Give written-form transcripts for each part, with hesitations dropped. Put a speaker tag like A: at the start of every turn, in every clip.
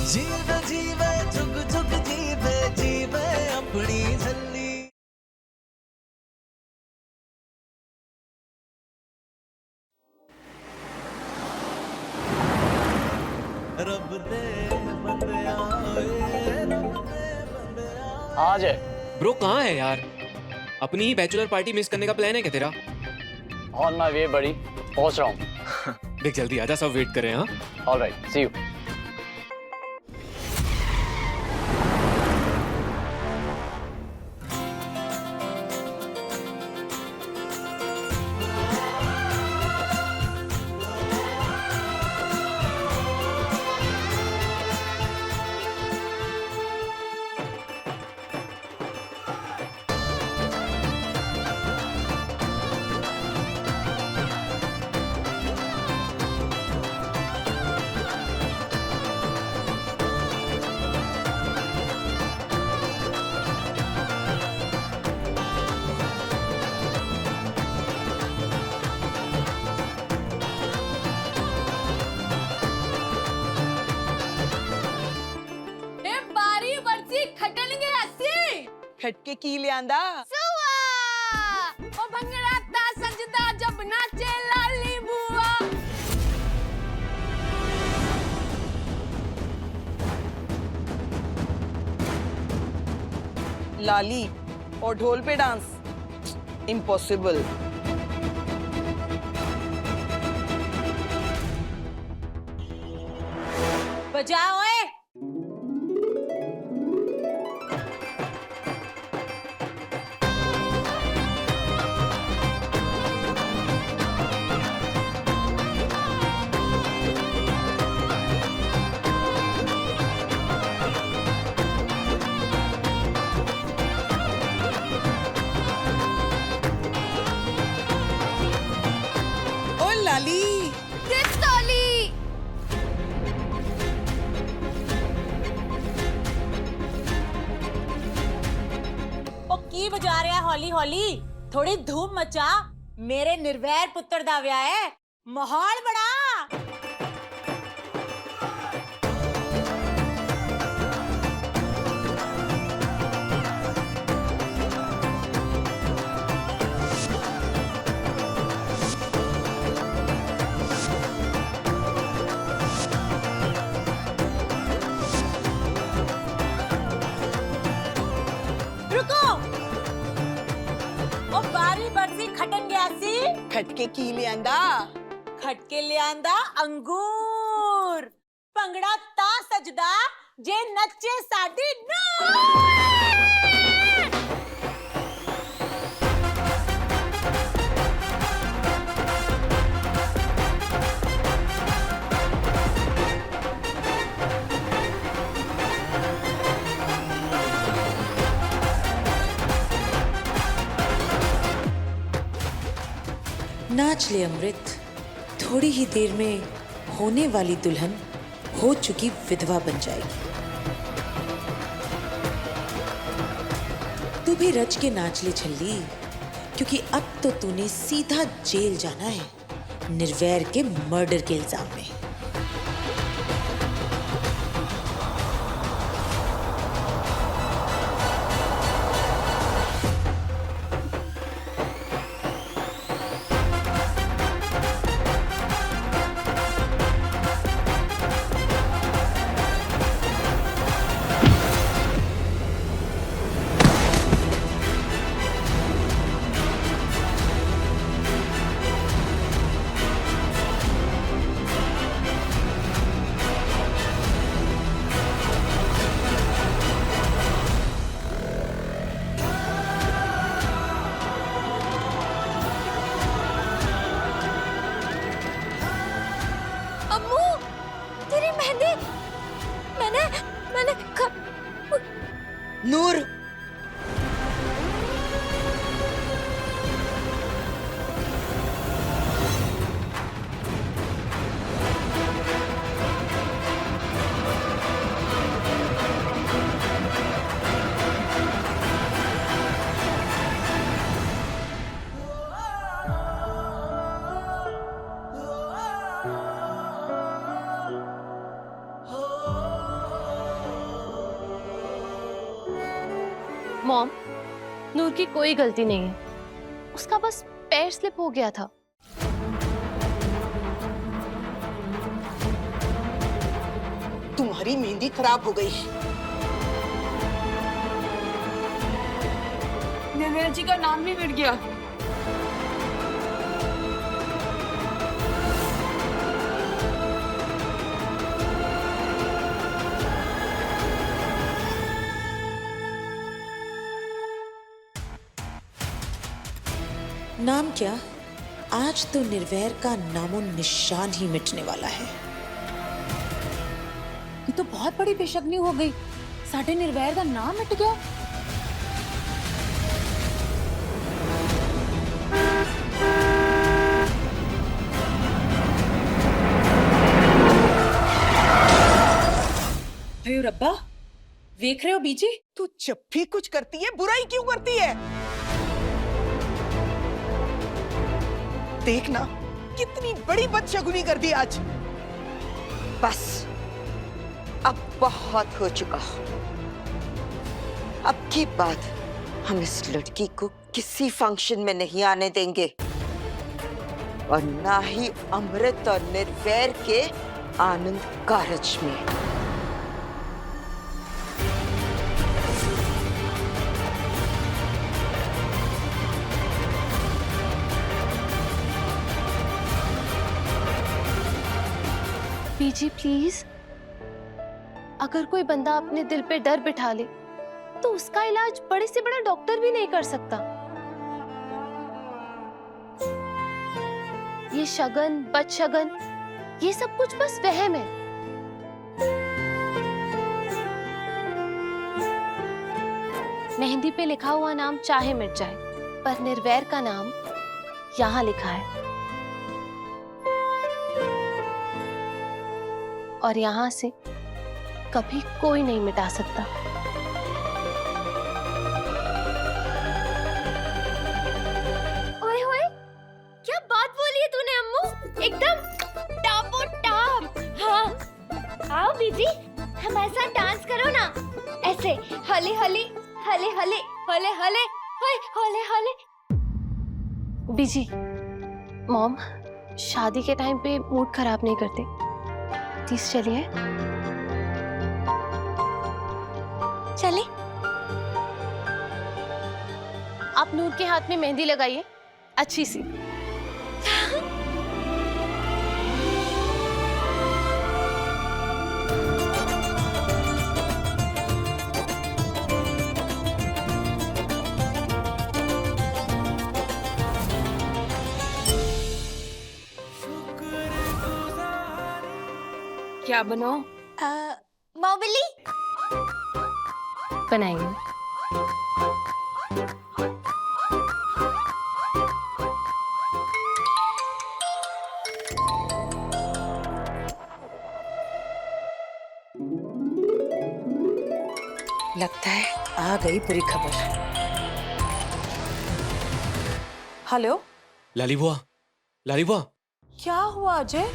A: जीवे जीवे जुग जुग जीवे जीवे अपनी झल्ली। रब दे बंदे आए, रब दे बंदे आए।
B: आज है
C: ब्रो कहाँ है यार? अपनी ही बैचलर पार्टी मिस करने का प्लान है क्या तेरा?
B: ऑन माय वे बड़ी, पहुंच रहा हूँ।
C: देख जल्दी आजा, सब वेट कर रहे हैं। हाँ
B: ऑलराइट, सी यू।
D: खटके की लियांदा
E: ओ भंगड़ा ता सजदा जब नाचे लाली बुआ।
D: लाली और ढोल पे डांस, इम्पॉसिबल।
E: बजाओ ए।
D: ओ लाली
E: की बजा रहा हौली हौली, थोड़ी धूम मचा। मेरे निर्वैर पुत्र दा व्याह है, माहौल बड़ा।
D: खटके की लियांदा,
E: खटके लियांदा अंगूर। भंगड़ा ता सजदा जे नचे साडी
F: नाच ले अमृत, थोड़ी ही देर में होने वाली दुल्हन हो चुकी विधवा बन जाएगी। तू भी रच के नाच ले छल्ली, क्योंकि अब तो तूने सीधा जेल जाना है निर्वैर के मर्डर के इल्जाम में।
D: नूर
G: मॉम, नूर की कोई गलती नहीं है, उसका बस पैर स्लिप हो गया था।
D: तुम्हारी मेहंदी खराब हो गई। निर्भया जी का नाम भी मिट गया।
F: नाम क्या, आज तो निर्वैर का नामो निशान ही मिटने वाला है।
E: ये तो बहुत बड़ी बेशकनी हो गई, साढ़े निर्वैर का नाम मिट गया।
F: अयो रब्बा, देख रहे हो बीजी?
D: तू जब भी कुछ करती है बुराई क्यों करती है? देखना कितनी बड़ी बदशगुनी कर दी आज।
H: बस अब बहुत हो चुका। अब की बात हम इस लड़की को किसी फंक्शन में नहीं आने देंगे और ना ही अमृत और निर्वैर के आनंद कारज में।
G: बीजी प्लीज, अगर कोई बंदा अपने दिल पे डर बिठा ले तो उसका इलाज बड़े से बड़ा डॉक्टर भी नहीं कर सकता। ये शगन बदशगन ये सब कुछ बस वहम है। मेहंदी पे लिखा हुआ नाम चाहे मिट जाए, पर निर्वैर का नाम यहाँ लिखा है और यहाँ से कभी कोई नहीं मिटा सकता। ओए होए, क्या बात बोली है तूने अम्मू, एकदम टापो टाप। हाँ आओ बीजी, हमारे साथ डांस करो ना, ऐसे हले हले हले हले हले हले हले हले। बीजी, मॉम शादी के टाइम पे मूड खराब नहीं करते, प्लीज चलिए। चले। आप नूर के हाथ में मेहंदी लगाइए अच्छी सी।
D: क्या बनाओ?
G: बाहुबली बनाएंगे।
F: लगता है आ गई बुरी खबर। हेलो
C: लाली बुआ, लाली बुआ।
F: क्या हुआ अजय,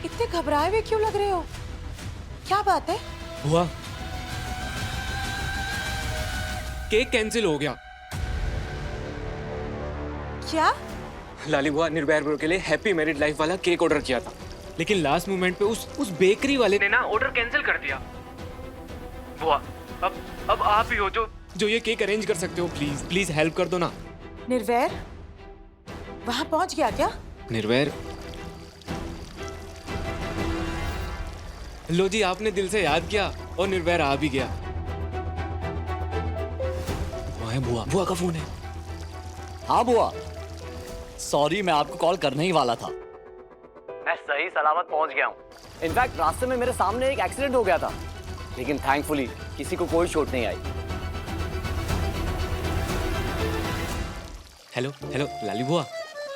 F: इतने घबराए हुए क्यों लग रहे हो? क्या बात है?
C: बुआ, केक कैंसिल हो गया।
F: क्या?
C: लाली बुआ, निर्भैर ब्रो के लिए हैप्पी मैरिड लाइफ वाला केक ऑर्डर किया था, लेकिन लास्ट मोमेंट पे उस बेकरी वाले ने ना ऑर्डर कैंसिल कर दिया। बुआ, अब आप ही हो जो ये केक अरेंज कर सकते हो। प्लीज प्लीज हेल्प कर दो ना।
F: निर्वैर वहां पहुंच गया क्या?
C: निर्वैर, लो जी, आपने दिल से याद किया और निर्वैर आ भी गया। वहाँ है बुआ, बुआ का फोन है।
B: हाँ बुआ, सॉरी मैं आपको कॉल करने ही वाला था। मैं सही सलामत पहुंच गया हूँ। इनफैक्ट रास्ते में मेरे सामने एक एक्सीडेंट हो गया था, लेकिन थैंकफुली किसी को कोई चोट नहीं आई।
C: हेलो हेलो लाली बुआ,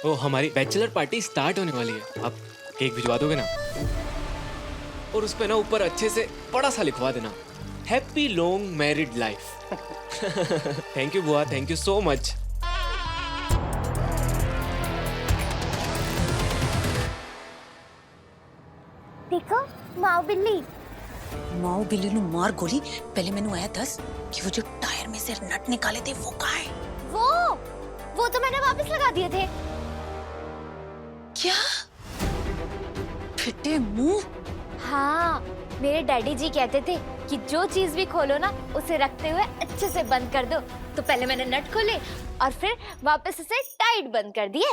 C: ओ हमारी बैचलर पार्टी स्टार्ट होने वाली है, आप केक भिजवा दोगे ना? और उस पे ना ऊपर अच्छे से बड़ा सा लिखवा देना, happy long married life. Thank you बुआ, थैंक यू सो मच।
G: देखो बाहुबली।
F: माओ बिल्ली नु मार गोली पहले मैंने आया 10 कि वो जो टायर में से नट निकाले थे वो कहाँ है?
G: वो तो मैंने वापस लगा दिए थे।
F: क्या फिटे मुंह?
G: हाँ, मेरे डैडी जी कहते थे कि जो चीज भी खोलो ना उसे रखते हुए अच्छे से बंद कर दो। तो पहले मैंने नट खोले और फिर वापस उसे टाइट बंद कर दिए।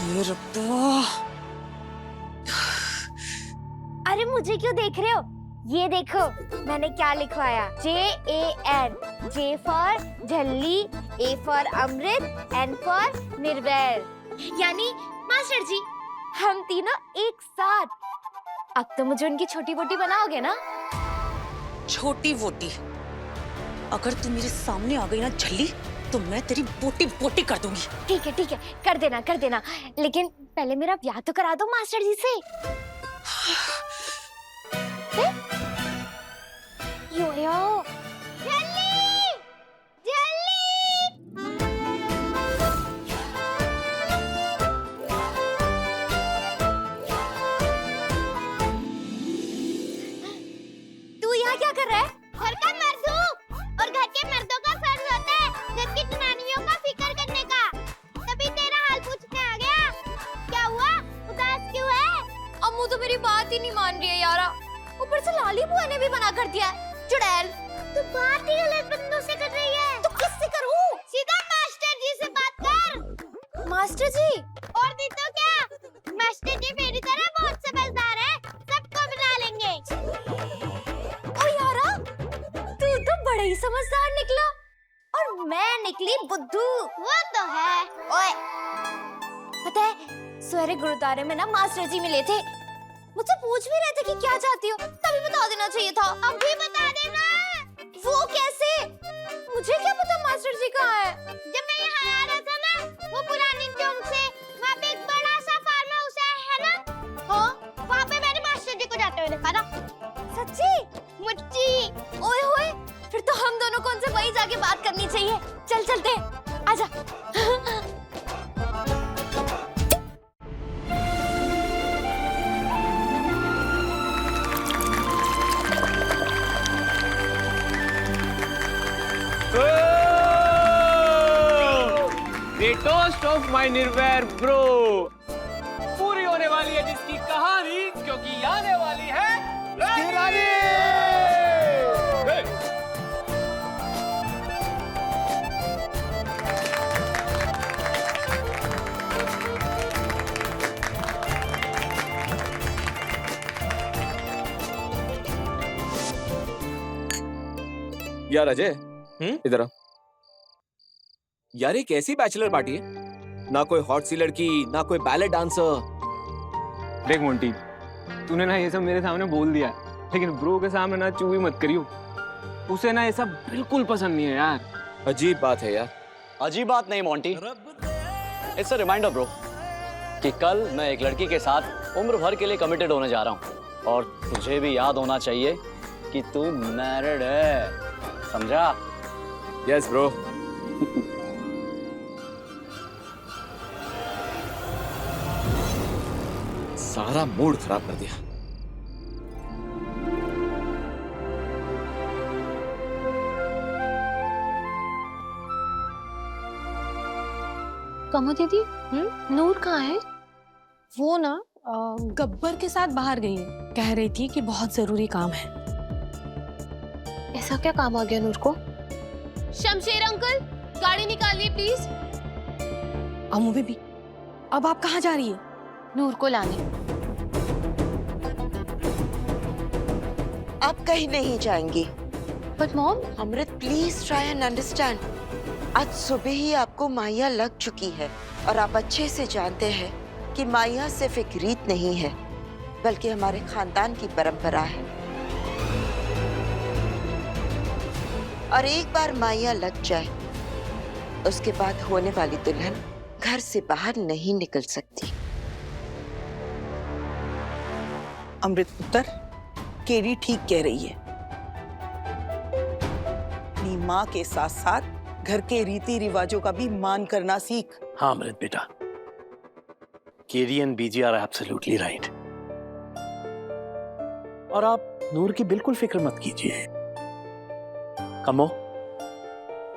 F: ये रब्बा,
G: अरे मुझे क्यों देख रहे हो? ये देखो मैंने क्या लिखवाया। JAN, J for Jhalli, A for Amrit, N for Nirvair. यानी मास्टर जी हम तीनों एक साथ। अब तो मुझे उनकी छोटी बोटी बनाओगे ना?
F: छोटी वोटी, अगर तू मेरे सामने आ गई ना झल्ली तो मैं तेरी बोटी बोटी कर दूंगी।
G: ठीक है, कर देना। लेकिन पहले मेरा ब्याह तो करा दो मास्टर जी से। यो जल्दी तू यहाँ क्या कर रहा है? घर का मर्द हूँ और घर के मर्दों का फर्ज होता है घर की जनानियों का फिक्र करने का। तभी तेरा हाल पूछने आ गया। क्या हुआ? उदास क्यों है? अम्मू तो मेरी बात ही नहीं मान रही है यारा। ऊपर से लाली बुआ ने भी मना कर दिया है। चुड़ैल, तू बात ही गलत बंदों से कर रही है। तो किससे करूँ? सीधा मास्टर जी से बात कर। मास्टर जी? और नहीं तो क्या? मास्टर जी मेरी तरह बहुत समझदार है, सबको बना लेंगे। ओ यारा, तू तो बड़ा ही समझदार निकला और मैं निकली बुद्धू। वो तो है। ओए, पता है सवेरे गुरुद्वारे में ना मास्टर जी मिले थे। मुझसे पूछ भी रहे थे कि क्या चाहती हो, तभी बता देना चाहिए था। अभी बता देना। वो कैसे? मुझे क्या पता मास्टर जी कहाँ है? जब मैं यहाँ आ रहा था ना, वो पुरानी चौक से, वहाँ पे एक बड़ा सा फार्म हाउस है ना? हाँ, वहाँ पे मैंने मास्टर जी को जाते हुए देखा ना। सच्ची? मुच्ची? ओए होए, फिर तो हम दोनों को उनसे वहीं जाके बात करनी चाहिए। चल चलते हैं, आजा।
C: The toast of my Nirvair bro पूरी होने वाली है जिसकी कहानी, क्योंकि आने वाली है रानी।
I: यार अजय, इधर आ। यार ये कैसी बैचलर पार्टी है? ना कोई हॉट सी लड़की, ना कोई बैले डांसर।
C: देख मोंटी, तूने ना ये सब मेरे सामने बोल दिया, लेकिन ब्रो के सामने ना चूही मत करियो। उसे ना ये सब बिल्कुल पसंद नहीं है यार।
I: अजीब बात है यार।
B: अजीब बात नहीं Monty, it's a reminder bro कि कल मैं एक लड़की के साथ उम्र भर के लिए कमिटेड होने जा रहा हूँ और तुझे भी याद होना चाहिए कि तू मैरिड है, समझा?
I: Yes bro. सारा मूड खराब कर दिया।
J: कमो दीदी, नूर कहाँ है? वो ना गब्बर के साथ बाहर गई है। कह रही थी कि बहुत जरूरी काम है।
G: ऐसा क्या काम आ गया नूर को?
J: शमशेर अंकल, गाड़ी निकालिए प्लीज। अम्मू बेबी, अब आप कहाँ जा रही है? नूर को लाने।
H: आप कहीं नहीं जाएंगी।
J: But mom,
H: Amrit please try and understand. आज सुबह ही आपको माया लग चुकी है और आप अच्छे से जानते हैं कि माया सिर्फ एक रीत नहीं है बल्कि हमारे खानदान की परंपरा है। और एक बार माया लग जाए, उसके बाद होने वाली दुल्हन घर से बाहर नहीं निकल सकती।
D: अमृत पुत्र, केरी ठीक कह रही है। अपनी माँ के साथ साथ घर के रीति रिवाजों का भी मान करना सीख।
K: हाँ अमृत बेटा, Kerry and Biji are absolutely right. और आप नूर की बिल्कुल फिक्र मत कीजिए। कमो,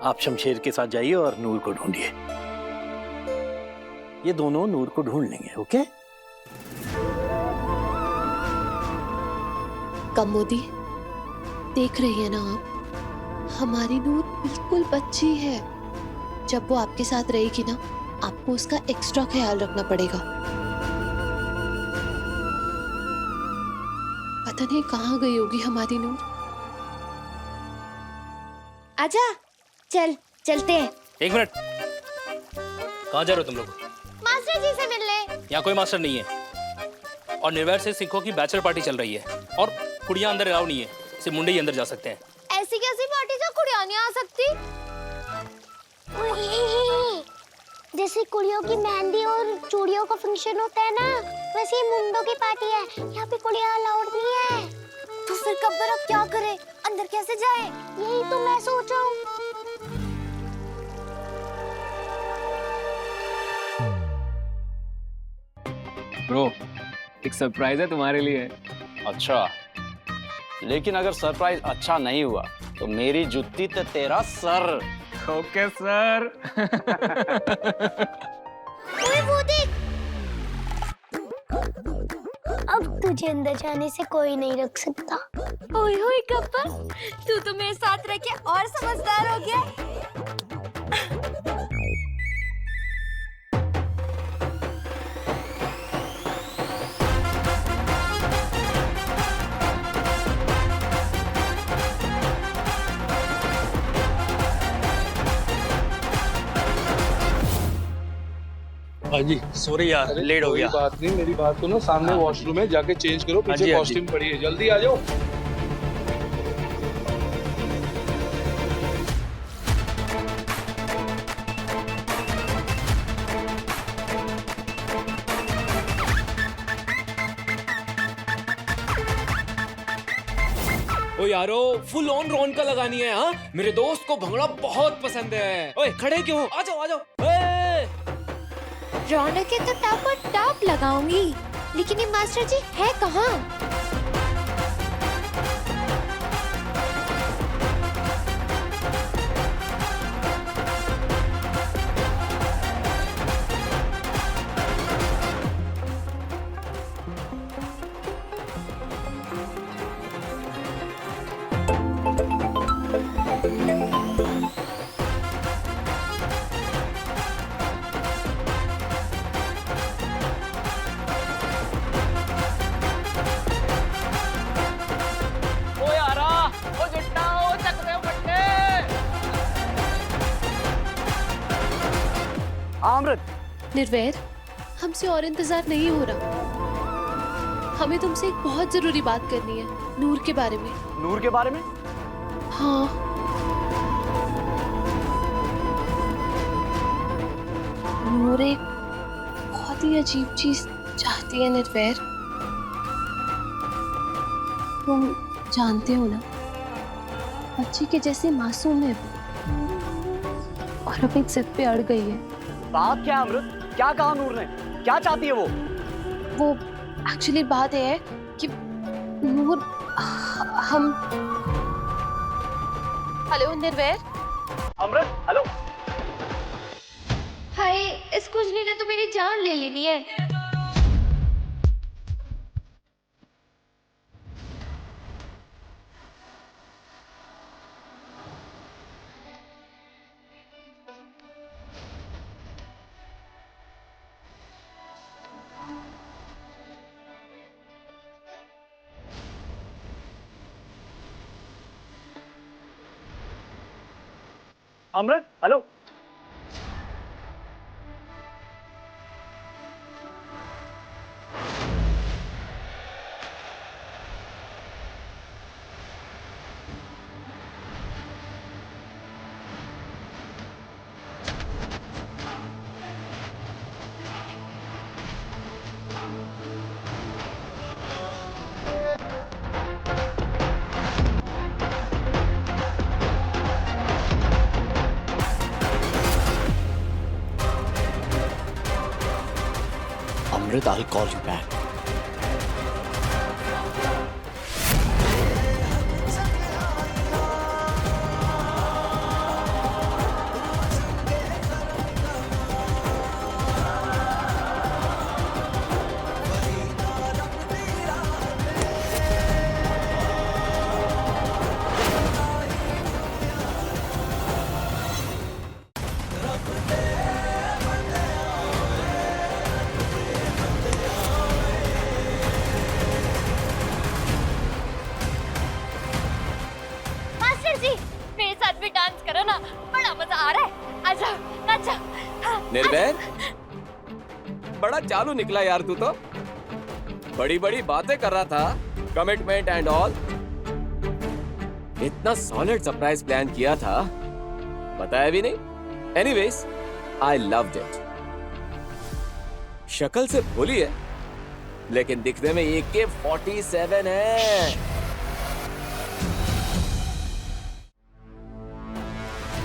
K: आप शमशेर के साथ जाइए और नूर को ढूंढिए। ये दोनों नूर को ढूंढ लेंगे, ओके?
J: कमोदी, देख रही है ना आप, हमारी नूर बिल्कुल बच्ची है। जब वो आपके साथ रहेगी ना, आपको उसका एक्स्ट्रा ख्याल रखना पड़ेगा। पता नहीं कहाँ गई होगी हमारी नूर।
G: आजा, चलते हैं।
L: एक मिनट, कहाँ जा रहे हो तुम लोग?
G: मास्टर जी से मिलने।
L: यहाँ कोई मास्टर नहीं है और निर्वैर से सिखों की बैचलर पार्टी चल रही है और कुड़ियाँ अंदर अलाउ नहीं है, सिर्फ मुंडे ही अंदर जा सकते हैं।
G: ऐसी कैसी पार्टी जो कुड़ियाँ नहीं आ सकती? जैसे कुड़ियों की मेहंदी और चूड़ियों का फंक्शन होता है ना, वैसे ही मुंडों की पार्टी है। यहाँ पे कुड़ियाँ अलाउड नहीं है। तो फिर कब्बर अब क्या करे, अंदर कैसे जाए? यही तो मैं सोच रहा हूँ।
I: ब्रो, एक सरप्राइज है तुम्हारे लिए।
B: अच्छा, लेकिन अगर सरप्राइज अच्छा नहीं हुआ तो मेरी जुत्ती तो तेरा सर।
I: Okay sir.
G: ओए वो देख, अब तुझे अंदर जाने से कोई नहीं रोक सकता। ओए होए गब्बर, तू तो मेरे साथ रह के और समझदार हो गया।
K: हाँ जी, सॉरी यार, लेट हो गया।
M: बात नहीं, मेरी बात सुनो, सामने वॉशरूम है, जाके चेंज करो, पीछे कॉस्ट्यूम पड़ी है, जल्दी आ जाओ।
C: ओ यारो, फुल ऑन रौनका लगानी है। हाँ, मेरे दोस्त को भंगड़ा बहुत पसंद है। ओए खड़े क्यों हो? आ जाओ आ जाओ।
G: रौनक के तो टॉप और टॉप लगाऊंगी, लेकिन ये मास्टर जी है कहाँ?
B: अमृत,
J: निर्वैर, हमसे और इंतजार नहीं हो रहा। हमें तुमसे एक बहुत जरूरी बात करनी है, नूर के बारे में।
B: नूर के बारे में?
J: हाँ। नूर एक बहुत ही अजीब चीज चाहती है निर्वैर। तुम जानते हो ना, बच्चे के जैसे मासूम है वो, और अब एक जिद पे अड़ गई है।
B: बात क्या है अमृत? क्या कहा नूर ने? क्या चाहती है वो?
J: वो एक्चुअली बात है कि नूर, हम। हेलो निर्वैर।
B: अमृत, हेलो।
G: हाय, इस कुजली ने तो मेरी जान ले लेनी है।
B: Amrit, hello. Amrit, I'll call you back.
G: Master ji मेरे साथ भी डांस करो ना, बड़ा मजा आ रहा है। आजा नाचा।
I: निर्भय, बड़ा चालू निकला यार तू तो। बड़ी बड़ी बातें कर रहा था, कमिटमेंट एंड ऑल। इतना सॉलिड सरप्राइज प्लान किया था, बताया भी नहीं। Anyways, I loved it. शक्ल से भोली है, लेकिन दिखने में AK-47 है।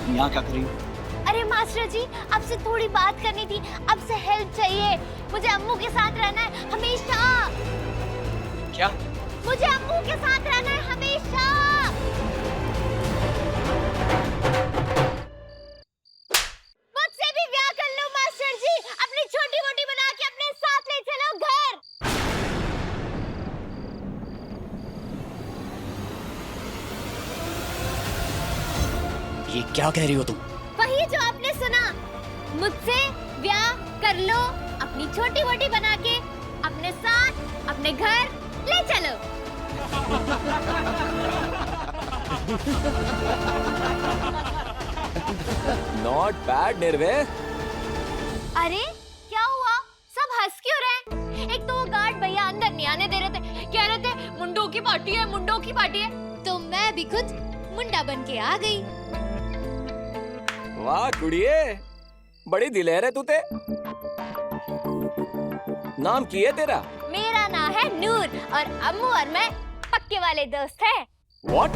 B: यहाँ क्या कर रही हो?
G: अरे मास्टर जी, आपसे थोड़ी बात करनी थी, आपसे हेल्प चाहिए। मुझे अम्मू के साथ रहना है हमेशा।
B: क्या?
G: मुझे अम्मू के साथ रहना है हमेशा। मुझसे भी ब्याह कर लो मास्टर जी, अपनी छोटी मोटी बना के अपने साथ ले चलो घर।
B: ये क्या कह रही हो तुम?
G: वही जो आपने सुना, मुझसे ब्याह कर लो, अपनी छोटी मोटी बना के अपने साथ अपने घर ले चलो।
I: नॉट बैड निर्भय।
G: अरे क्या हुआ, सब हंस क्यों रहे? एक तो वो गार्ड भैया अंदर नहीं आने दे रहे थे, कह रहे थे मुंडों की पार्टी है, मुंडों की पार्टी है। तो मैं भी खुद मुंडा बन के आ गई।
I: वाह कुड़िए, बड़ी दिलेर है तू ते। नाम की है तेरा?
G: मेरा नाम है नूर और अम्मू और मैं पक्के वाले दोस्त हैं।
I: What?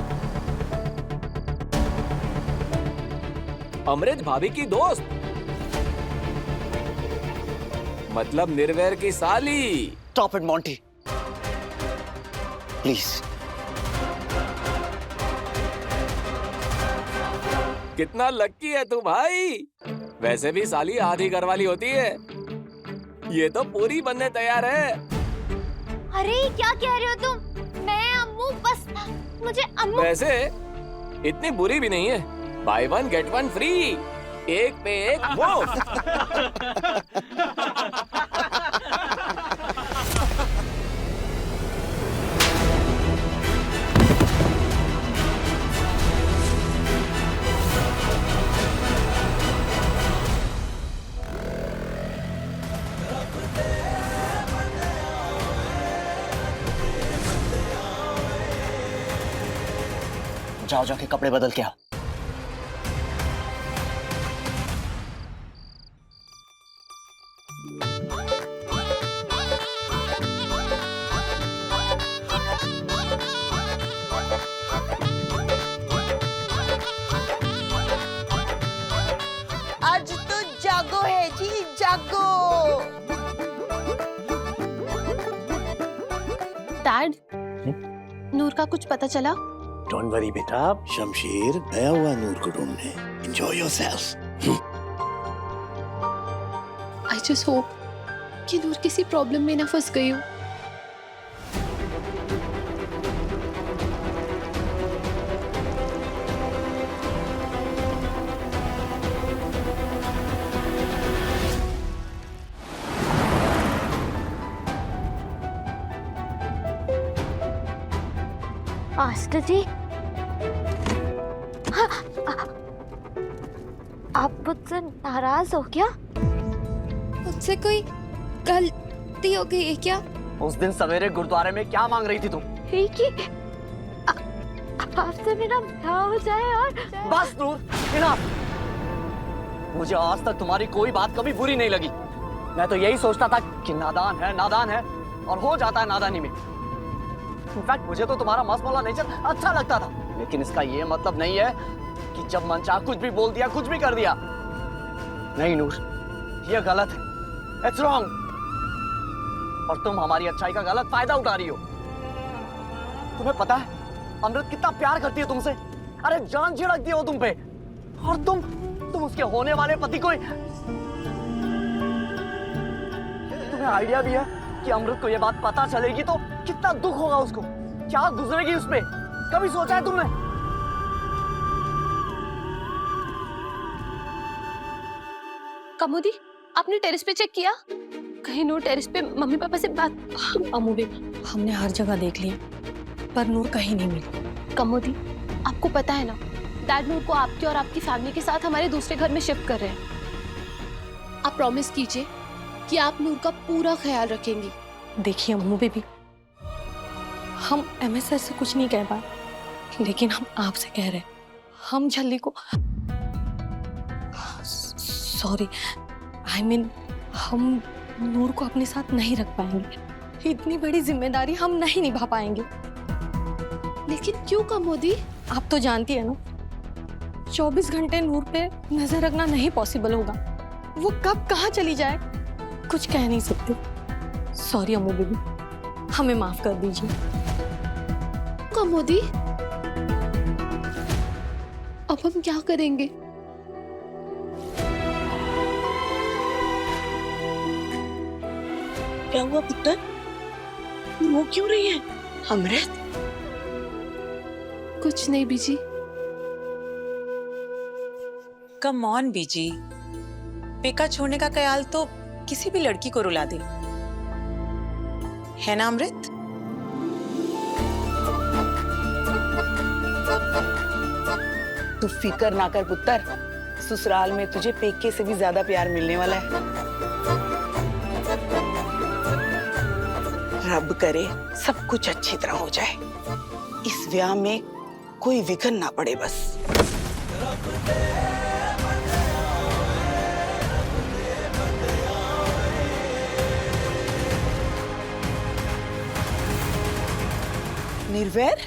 I: अमृत भाभी की दोस्त? मतलब निर्वैर की साली?
B: Stop it, Monty. Please.
I: कितना लक्की है तू भाई। वैसे भी साली आधी घरवाली होती है, ये तो पूरी बनने तैयार है।
G: अरे क्या कह रहे हो तुम? मैं अम्मू बस, मुझे अम्मू।
I: वैसे इतनी बुरी भी नहीं है। By one get one free, एक पे एक मुफ्त।
B: जाओ जाके कपड़े बदल के आओ।
H: आज तो जागो है जी, जागो।
J: डैड, नूर का कुछ पता चला?
K: डोंट वरी बेटा, शमशेर गया हुआ नूर को ढूंढने। Enjoy yourself.
J: I just hope कि नूर किसी प्रॉब्लम में ना फंस गई हो।
G: मास्टर जी, आप मुझसे नाराज हो क्या? मुझसे कोई गलती हो गई है क्या?
B: उस दिन सवेरे गुरुद्वारे में क्या मांग रही थी तुम?
G: ठीक है, आपसे मेरा ब्याह हो जाए और
B: बस नूर, इनफ। मुझे आज तक तुम्हारी कोई बात कभी बुरी नहीं लगी। मैं तो यही सोचता था कि नादान है और हो जाता है नादानी में। इनफैक्ट मुझे तो तुम्हारा मस्त-मौला नेचर अच्छा लगता था, लेकिन इसका ये मतलब नहीं है कि जब मनचाह कुछ भी बोल दिया, कुछ भी कर दिया। नहीं नूर, ये गलत है। It's wrong. और तुम हमारी अच्छाई का गलत फायदा उठा रही हो। तुम्हें पता है अमृत कितना प्यार करती है तुमसे, अरे जान छिड़कती हो तुम पे, और तुम उसके होने वाले पति को। तुम्हें आइडिया भी है कि अमृत को ये बात पता चलेगी तो कितना दुख होगा उसको, क्या गुजरेगी उस पे, कभी सोचा है तुमने?
J: कमोदी, आपने टेरेस पे चेक किया? कहीं नूर टेरेस पे मम्मी पापा से बात?
N: अम्मू बेबी, हमने हर जगह देख लिया पर नूर कहीं नहीं मिली।
J: कमोदी, आपको पता है ना, डैड नूर को आपके और आपकी फैमिली के साथ हमारे दूसरे घर में शिफ्ट कर रहे हैं। आप प्रॉमिस कीजिए कि आप नूर का पूरा ख्याल रखेंगी।
N: देखिए अम्मू बेबी, हम एमएस सर से कुछ नहीं कह पाए, लेकिन हम आपसे कह रहे हैं, हम झल्ली को सॉरी आई मीन हम नूर को अपने साथ नहीं रख पाएंगे। इतनी बड़ी जिम्मेदारी हम नहीं निभा पाएंगे।
J: लेकिन क्यों कमोदी?
N: आप तो जानती है ना, 24 घंटे नूर पे नजर रखना नहीं पॉसिबल होगा। वो कब कहाँ चली जाए कुछ कह नहीं सकते। सॉरी अम्मू बेबी, हमें माफ कर दीजिए।
J: कमोदी, अब हम क्या करेंगे?
D: क्या हुआ पुत्र? रो क्यों रही है? अमृत?
J: कुछ नहीं बीजी।
D: कम ऑन बीजी, पेका छोड़ने का ख्याल तो किसी भी लड़की को रुला दे, है ना अमृत? तू फिक्र ना कर पुत्र, ससुराल में तुझे पेके से भी ज्यादा प्यार मिलने वाला है। रब करे सब कुछ अच्छी तरह हो जाए, इस ब्याह में कोई विघ्न ना पड़े बस। निर्वैर?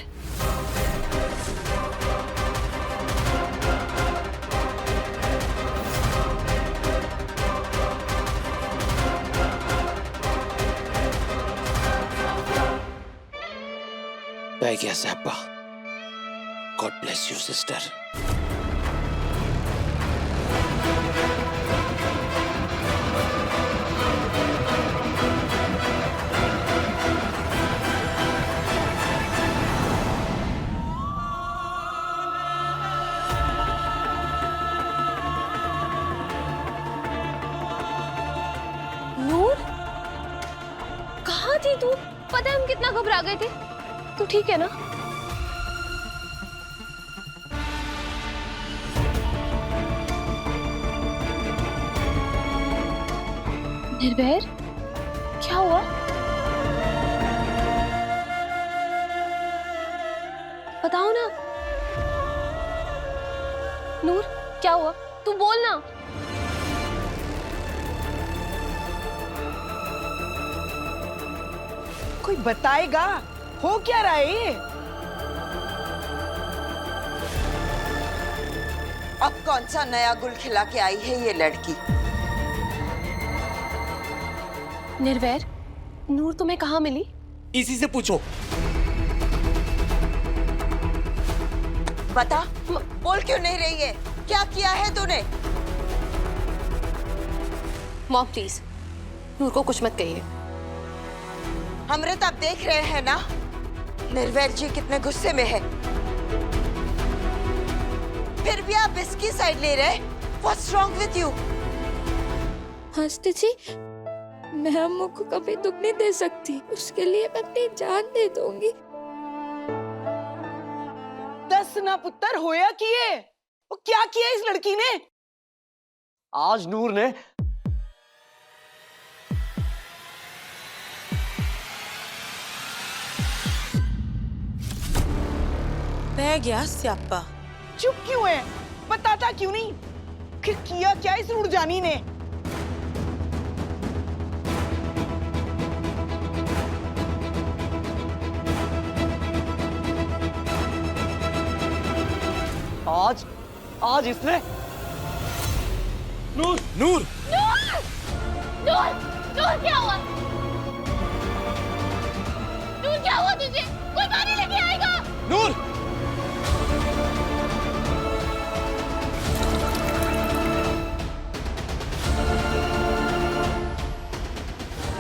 K: Beggia Zappa. God bless you, sister.
J: नूर, कहाँ थी तू? पता है हम कितना घबरा गए थे। तू ठीक है ना? निर्भैर, क्या हुआ? बताओ ना। नूर, क्या हुआ? तू बोल ना।
D: कोई बताएगा हो क्या रहा है?
H: अब कौन सा नया गुल खिला के आई है ये लड़की?
J: निर्वैर, नूर तुम्हें कहाँ मिली?
B: इसी से पूछो।
H: बता, बोल क्यों नहीं रही है? क्या किया है तूने?
J: मॉम प्लीज, नूर को कुछ मत कहिए।
H: अमृत, आप देख रहे हैं ना निर्वैर जी कितने गुस्से में है, फिर भी आप इसकी साइड ले रहे। What's wrong with you?
O: हस्ती जी, मैं अम्मू को कभी दुख नहीं दे सकती, उसके लिए मैं अपनी जान दे दूंगी।
D: दस ना पुत्र, होया किए? वो क्या किया इस लड़की ने?
B: आज नूर ने
D: बह गया स्यापा। चुप क्यों है? बताता क्यों नहीं? फिर किया क्या इस उड़जानी ने?
B: आज इसने
J: नूर, नूर, नूर, नूर, नूर क्या हुआ?
G: क्या हुआ तुझे? कोई पानी लेके आएगा?
B: नूर!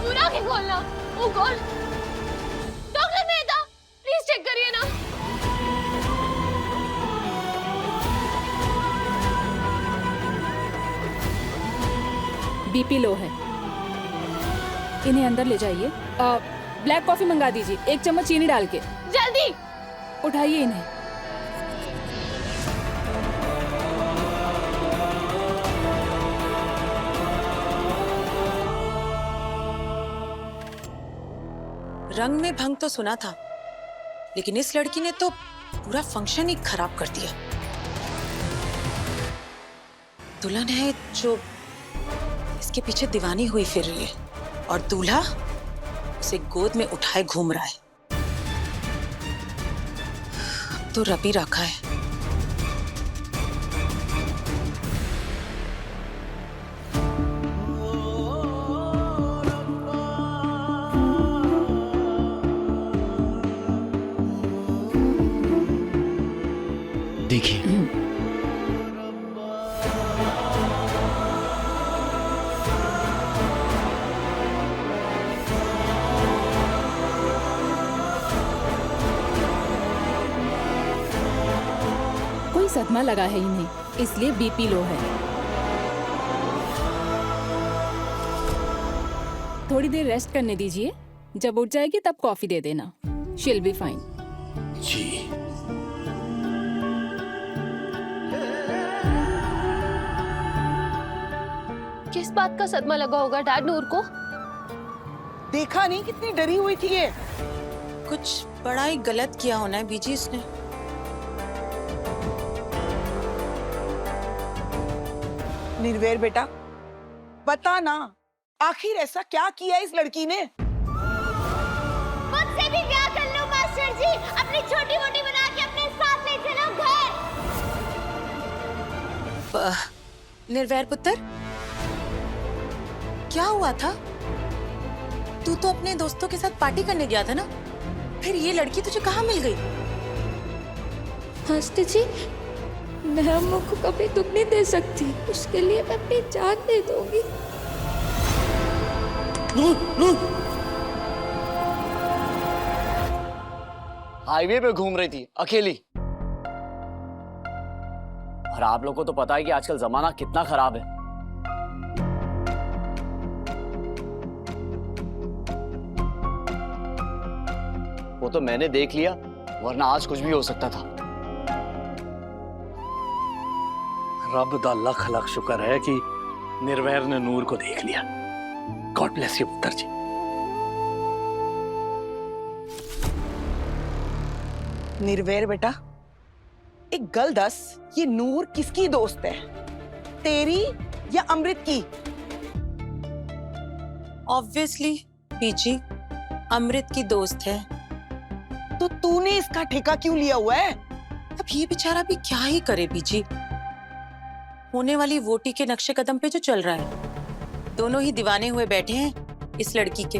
G: नूर आंखें खोलना। Oh God, doctor Mehta please check करिए ना।
P: बीपी लो है, इन्हें अंदर ले जाइए। ब्लैक कॉफी मंगा दीजिए, 1 चम्मच चीनी डाल के।
G: जल्दी
P: उठाइए इन्हें।
F: रंग में भंग तो सुना था, लेकिन इस लड़की ने तो पूरा फंक्शन ही खराब कर दिया। दुल्हन है जो इसके पीछे दीवानी हुई फिर रही है, और दूल्हा उसे गोद में उठाए घूम रहा है। अब तो रब ही रखा है।
K: देखिए,
P: कोई सदमा लगा है इन्हें, इसलिए बीपी लो है। थोड़ी देर रेस्ट करने दीजिए, जब उठ जाएगी तब कॉफी दे देना। She will be fine.
K: जी।
J: किस बात का सदमा लगा होगा डैड नूर को?
D: देखा नहीं कितनी डरी हुई थी ये।
F: कुछ बड़ा ही गलत किया होना है बीजी इसने।
D: निर्वैर बेटा, बता ना, आखिर ऐसा क्या किया इस लड़की ने?
G: मुझसे भी ब्याह कर लो मास्टर जी, अपनी छोटी मोटी बना के अपने साथ ले चलो घर।
F: निर्वैर पुत्र, क्या हुआ था? तू तो अपने दोस्तों के साथ पार्टी करने गया था ना, फिर ये लड़की तुझे कहाँ मिल गई?
O: मास्टर जी, मैं अम्मू को कभी दुख नहीं दे सकती, उसके लिए मैं अपनी जान दे दूंगी।
B: हाईवे पे घूम रही थी अकेली, और आप लोगों को तो पता है कि आजकल जमाना कितना खराब है। वो तो मैंने देख लिया, वरना आज कुछ भी हो सकता था।
K: रब दा लख लख शुक्र है कि निर्वैर ने नूर को देख लिया। गॉड ब्लेस यू पुत्र जी।
D: निर्वैर बेटा, एक गल दस, ये नूर किसकी दोस्त है, तेरी या अमृत की?
F: ऑब्वियसली बीजी अमृत की दोस्त है।
D: तो तूने इसका ठेका क्यों लिया हुआ है?
F: अब ये बेचारा भी क्या ही करे बीजी। होने वाली वोटी के नक्शे कदम पे जो चल रहा है, दोनों ही दीवाने हुए बैठे हैं इस लड़की के।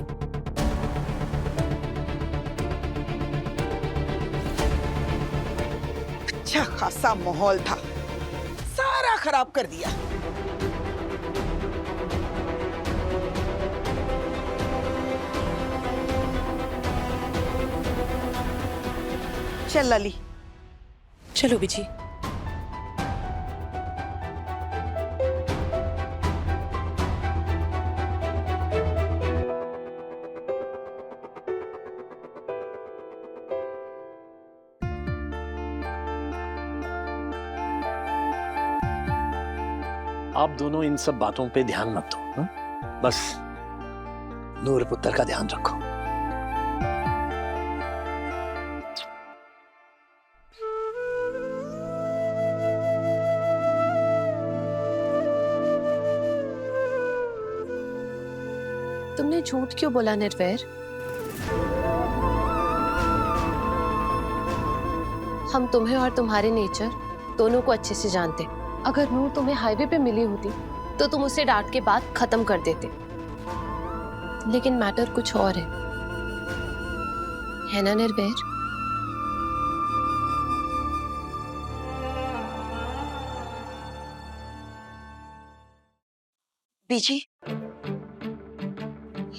D: अच्छा खासा माहौल था, सारा खराब कर दिया। चल लली।
F: चलो बीजी।
K: आप दोनों इन सब बातों पे ध्यान मत दो, हा? बस नूर पुत्र का ध्यान रखो।
J: तुमने झूठ क्यों बोला निर्वैर? हम तुम्हें और तुम्हारे नेचर दोनों को अच्छे से जानते। अगर नूर तुम्हें हाईवे पे मिली होती तो तुम उसे डांट के बात खत्म कर देते, लेकिन मैटर कुछ और है। है ना निर्वैर?
H: बीजी,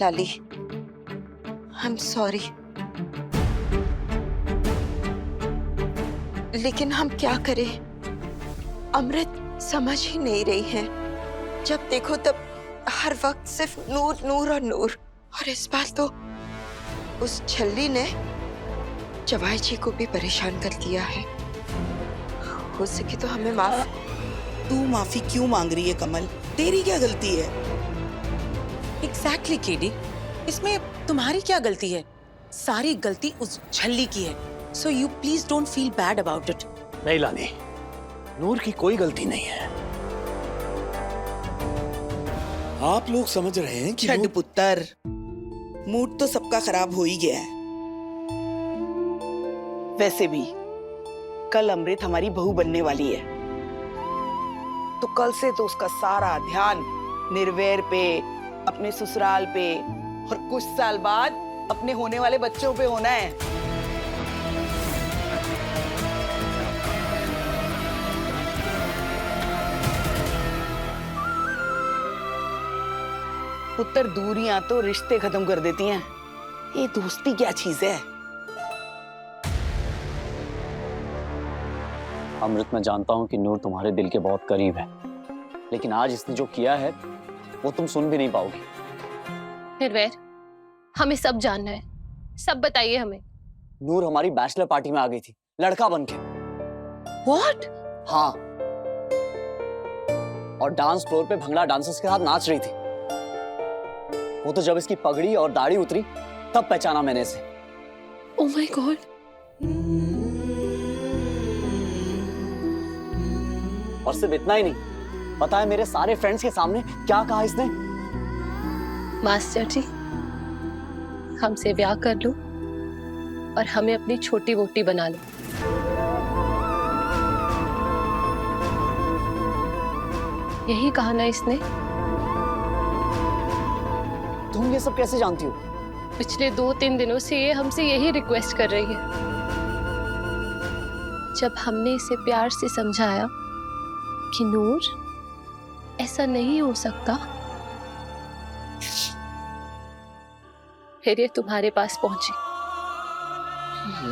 H: लाली, आई एम सॉरी, लेकिन हम क्या करें? अमृत समझ ही नहीं रही है। जब देखो तब हर वक्त सिर्फ नूर नूर और नूर। और इस बार तो उस छल्ली ने जवाई जी को भी परेशान कर दिया है। हो सके तो हमें माफ।
D: तू माफी क्यों मांग रही है कमल? तेरी क्या गलती है?
F: एग्जैक्टली केडी, इसमें तुम्हारी क्या गलती है? सारी गलती उस छल्ली की है। So you please don't feel bad about it.
K: नहीं लाली, नूर की कोई गलती नहीं है।
D: आप लोग समझ रहे हैं कि छठ पुत्र, मूड तो सबका खराब हो ही गया है। वैसे भी कल अमृत हमारी बहू बनने वाली है, तो कल से तो उसका सारा ध्यान निर्वैर पे, अपने ससुराल पे और कुछ साल बाद अपने होने वाले बच्चों पे होना है। पुत्र, दूरियां तो रिश्ते खत्म कर देती हैं। ये दोस्ती क्या चीज है?
B: अमृत, मैं जानता हूँ कि नूर तुम्हारे दिल के बहुत करीब है, लेकिन आज इसने जो किया है वो तुम सुन भी नहीं पाओगी।
J: निर्वैर, हमें सब जानना है, सब बताइए हमें।
B: नूर हमारी बैचलर पार्टी में आ गई थी लड़का बनके।
F: What?
B: हाँ, और डांस फ्लोर पे भंगड़ा डांसर्स के साथ नाच रही थी। वो तो जब इसकी पगड़ी और दाढ़ी उतरी तब पहचाना मैंने इसे।
J: Oh my God.
B: और सिर्फ इतना ही नहीं, पता है मेरे सारे फ्रेंड्स के सामने क्या कहा इसने?
J: मास्टर जी, हमसे ब्याह कर लो और हमें अपनी छोटी वोटी बना लो। यही कहा ना इसने?
B: तुम ये सब कैसे जानती हो?
J: पिछले 2-3 दिनों से ये हमसे यही रिक्वेस्ट कर रही है। जब हमने इसे प्यार से समझाया कि नूर, ऐसा नहीं हो सकता, फिर ये तुम्हारे पास पहुंची।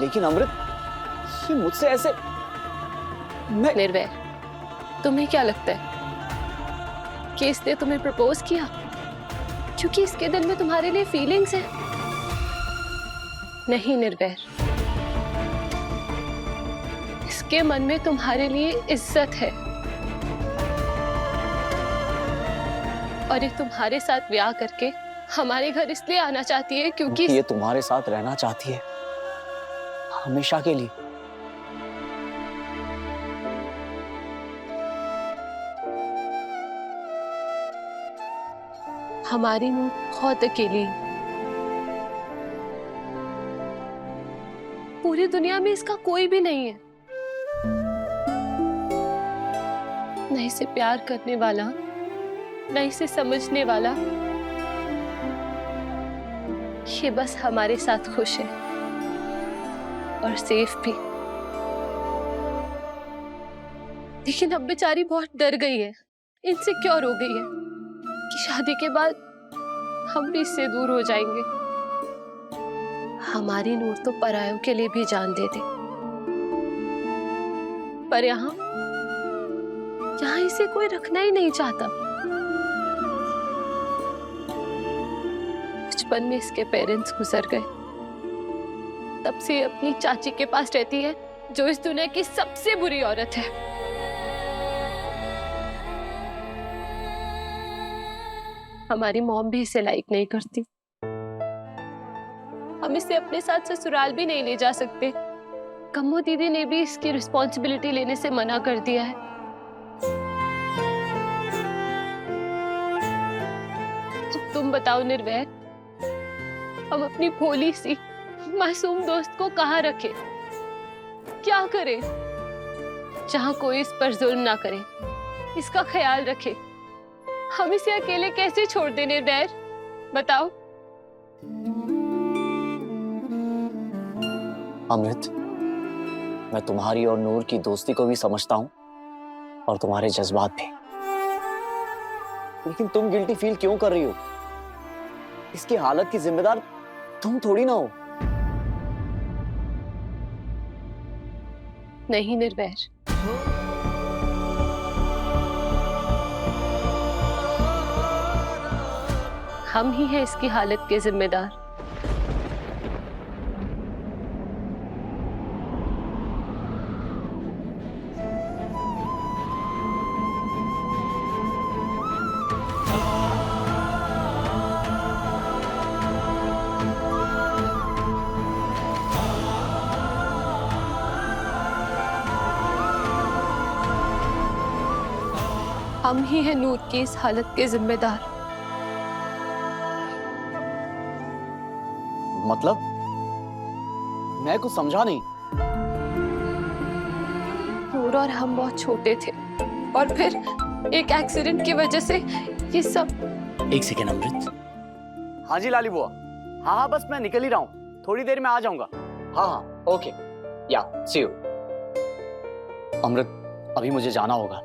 B: लेकिन अमृत, ये मुझसे ऐसे
J: निर्वैर, तुम्हें क्या लगता है कि इसने तुम्हें प्रपोज किया क्योंकि इसके दिल में तुम्हारे लिए फीलिंग्स है? नहीं निर्वैर, इसके मन में तुम्हारे लिए इज्जत है और ये तुम्हारे साथ ब्याह करके हमारे घर इसलिए आना चाहती है क्योंकि
B: ये तुम्हारे साथ रहना चाहती है हमेशा के लिए।
J: हमारी नूर बहुत अकेली, पूरी दुनिया में इसका कोई भी नहीं है, न इसे प्यार करने वाला, न इसे समझने वाला। ये बस हमारे साथ खुश है और सेफ भी। लेकिन अब बेचारी बहुत डर गई है, इनसिक्योर हो गई है कि शादी के बाद हम भी इससे दूर हो जाएंगे। हमारी नूर तो परायों के लिए भी जान दे दे, पर यहाँ इसे कोई रखना ही नहीं चाहता। बचपन में इसके पेरेंट्स गुजर गए, तब से अपनी चाची के पास रहती है जो इस दुनिया की सबसे बुरी औरत है। हमारी मॉम भी इसे लाइक नहीं करती। हम इसे अपने साथ ससुराल भी नहीं ले जा सकते। कम्मो दीदी ने भी इसकी रिस्पॉन्सिबिलिटी लेने से मना कर दिया है। अब तुम बताओ निर्वैर, हम अपनी भोली सी मासूम दोस्त को कहाँ रखें? क्या करें जहाँ कोई इस पर जुल्म ना करे, इसका ख्याल रखे? हम इसे अकेले कैसे छोड़ दें निर्वैर, बताओ?
B: अमृत, मैं तुम्हारी और नूर की दोस्ती को भी समझता हूँ और तुम्हारे जज्बात भी, लेकिन तुम गिल्टी फील क्यों कर रही हो? इसकी हालत की जिम्मेदार तुम थोड़ी ना हो।
J: नहीं निर्वैर, हम ही हैं इसकी हालत के जिम्मेदार। हम ही हैं नूर की इस हालत के जिम्मेदार।
B: मतलब मैं कुछ समझा नहीं।
J: नूर और हम बहुत छोटे थे और फिर एक एक्सीडेंट की वजह से ये सब।
B: एक सेकेंड अमृत। हाँ जी लाली बुआ, हाँ हाँ बस मैं निकल ही रहा हूँ, थोड़ी देर में आ जाऊंगा। हाँ हाँ ओके, या सी यू। अमृत अभी मुझे जाना होगा,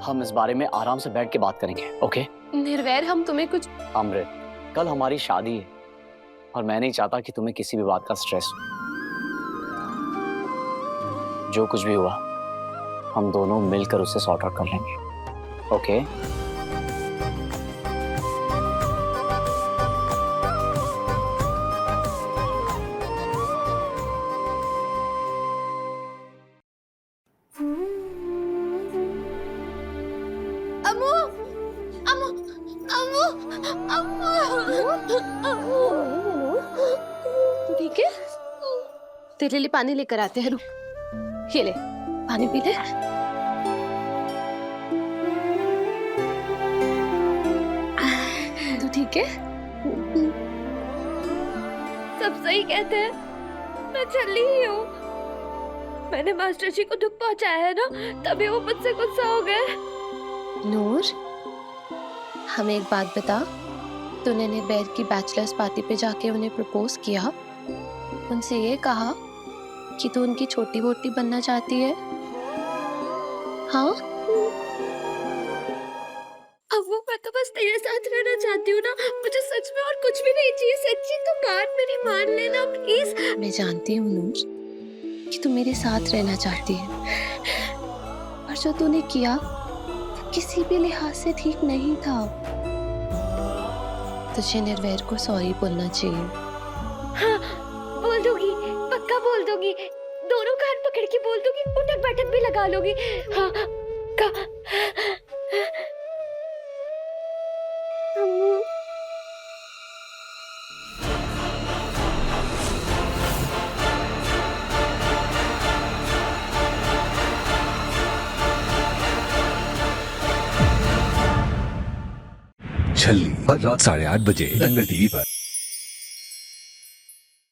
B: हम इस बारे में आराम से बैठ के बात करेंगे, ओके?
J: निर्वैर हम तुम्हें कुछ।
B: अमृत कल हमारी शादी है और मैं नहीं चाहता कि तुम्हें किसी भी बात का स्ट्रेस हो। जो कुछ भी हुआ हम दोनों मिलकर उसे सॉर्ट आउट कर लेंगे, ओके?
G: अम्मू, अम्मू, अम्मू, अम्मू,
J: तू ठीक है? तेरे लिए पानी लेकर आते हैं, रुक। ये ले, पानी पी ले। तू ठीक है?
G: सब सही कहते हैं, मैं चली ही हूँ। मैंने मास्टर जी को दुख पहुंचाया है ना, तभी वो मुझसे गुस्सा हो गए।
J: नूर, हमें एक बात बता, तूने निर्वैर की बैचलर्स पार्टी पे जाके उन्हें प्रपोज किया, उनसे ये कहा कि तू उनकी छोटी वोटी बनना चाहती है? हाँ?
G: अब वो मैं तो बस तेरे साथ रहना चाहती हूँ ना, मुझे सच में और कुछ भी नहीं चाहिए। सच्ची तू बात मेरी मान लेना प्लीज।
J: मैं जानती हूँ नूर कि तू मेरे साथ रहना चाहती है, पर जो तूने किया वो किसी भी लिहाज से ठीक नहीं था। तुझे निर्वैर को सॉरी बोलना चाहिए।
G: हाँ, बोल दूंगी, पक्का बोल दूंगी। दोनों कान पकड़ के बोल दूंगी, उठक बैठक भी लगा लूंगी। हाँ,
Q: छल्ली हर रात 8:30 बजे दंगल टीवी पर।